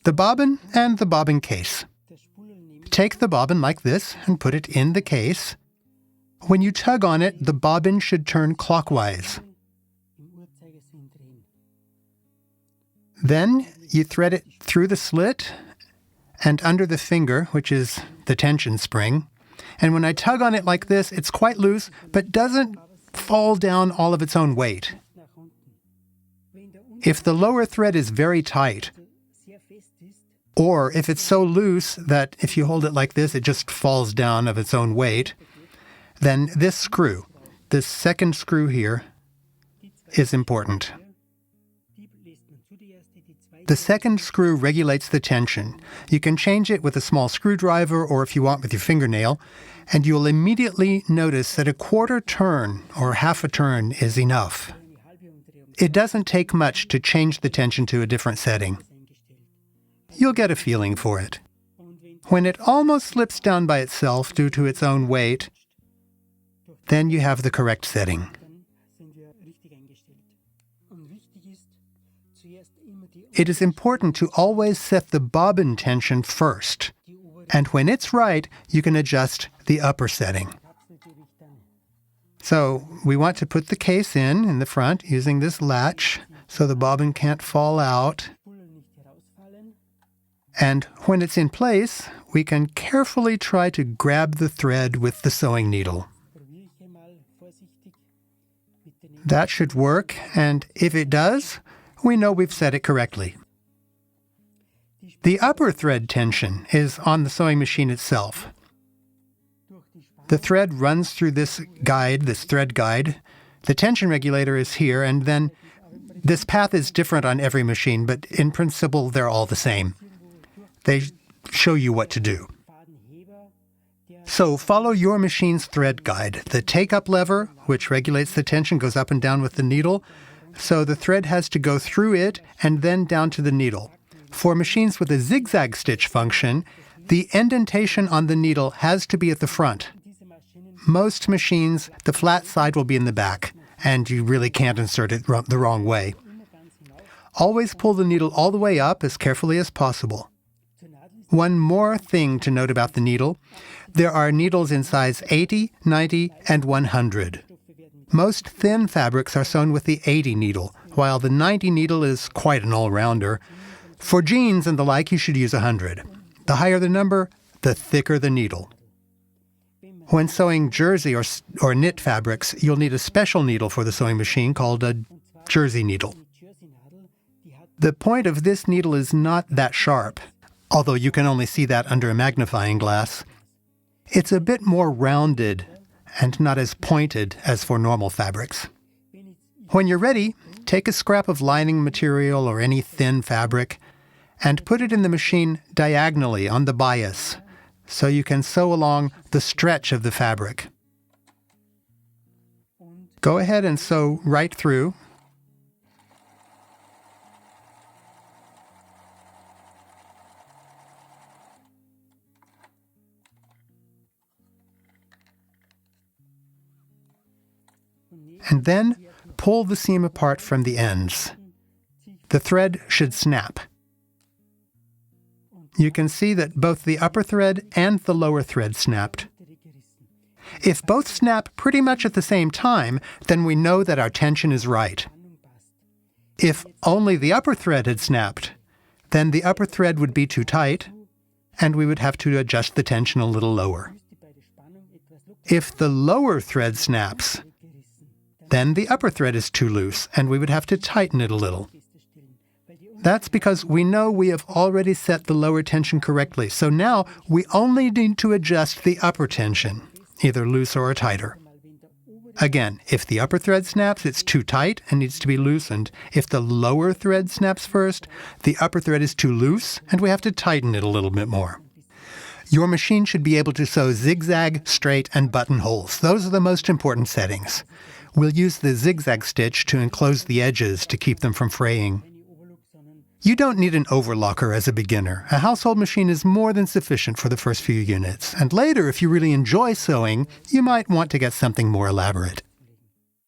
The bobbin and the bobbin case. Take the bobbin like this and put it in the case. When you tug on it, the bobbin should turn clockwise. Then you thread it through the slit and under the finger, which is the tension spring. And when I tug on it like this, it's quite loose, but doesn't fall down all of its own weight. If the lower thread is very tight, or if it's so loose that if you hold it like this, it just falls down of its own weight, then this screw, this second screw here, is important. The second screw regulates the tension. You can change it with a small screwdriver or if you want with your fingernail, and you'll immediately notice that a quarter turn or half a turn is enough. It doesn't take much to change the tension to a different setting. You'll get a feeling for it. When it almost slips down by itself due to its own weight, then you have the correct setting. It is important to always set the bobbin tension first, and when it's right, you can adjust the upper setting. So we want to put the case in the front using this latch so the bobbin can't fall out. And when it's in place, we can carefully try to grab the thread with the sewing needle. That should work, and if it does, we know we've set it correctly. The upper thread tension is on the sewing machine itself. The thread runs through this guide, this thread guide. The tension regulator is here, and then this path is different on every machine, but in principle, they're all the same. They show you what to do. So follow your machine's thread guide. The take-up lever, which regulates the tension, goes up and down with the needle. So the thread has to go through it and then down to the needle. For machines with a zigzag stitch function, the indentation on the needle has to be at the front. Most machines, the flat side will be in the back, and you really can't insert it the wrong way. Always pull the needle all the way up as carefully as possible. One more thing to note about the needle. There are needles in size 80, 90, and 100. Most thin fabrics are sewn with the 80 needle, while the 90 needle is quite an all-rounder. For jeans and the like, you should use 100. The higher the number, the thicker the needle. When sewing jersey or knit fabrics, you'll need a special needle for the sewing machine called a jersey needle. The point of this needle is not that sharp, although you can only see that under a magnifying glass. It's a bit more rounded and not as pointed as for normal fabrics. When you're ready, take a scrap of lining material or any thin fabric and put it in the machine diagonally on the bias so you can sew along the stretch of the fabric. Go ahead and sew right through. And then pull the seam apart from the ends. The thread should snap. You can see that both the upper thread and the lower thread snapped. If both snap pretty much at the same time, then we know that our tension is right. If only the upper thread had snapped, then the upper thread would be too tight, and we would have to adjust the tension a little lower. If the lower thread snaps, then the upper thread is too loose, and we would have to tighten it a little. That's because we know we have already set the lower tension correctly, so now we only need to adjust the upper tension, either looser or tighter. Again, if the upper thread snaps, it's too tight and needs to be loosened. If the lower thread snaps first, the upper thread is too loose, and we have to tighten it a little bit more. Your machine should be able to sew zigzag, straight, and buttonholes. Those are the most important settings. We'll use the zigzag stitch to enclose the edges to keep them from fraying. You don't need an overlocker as a beginner. A household machine is more than sufficient for the first few units. And later, if you really enjoy sewing, you might want to get something more elaborate.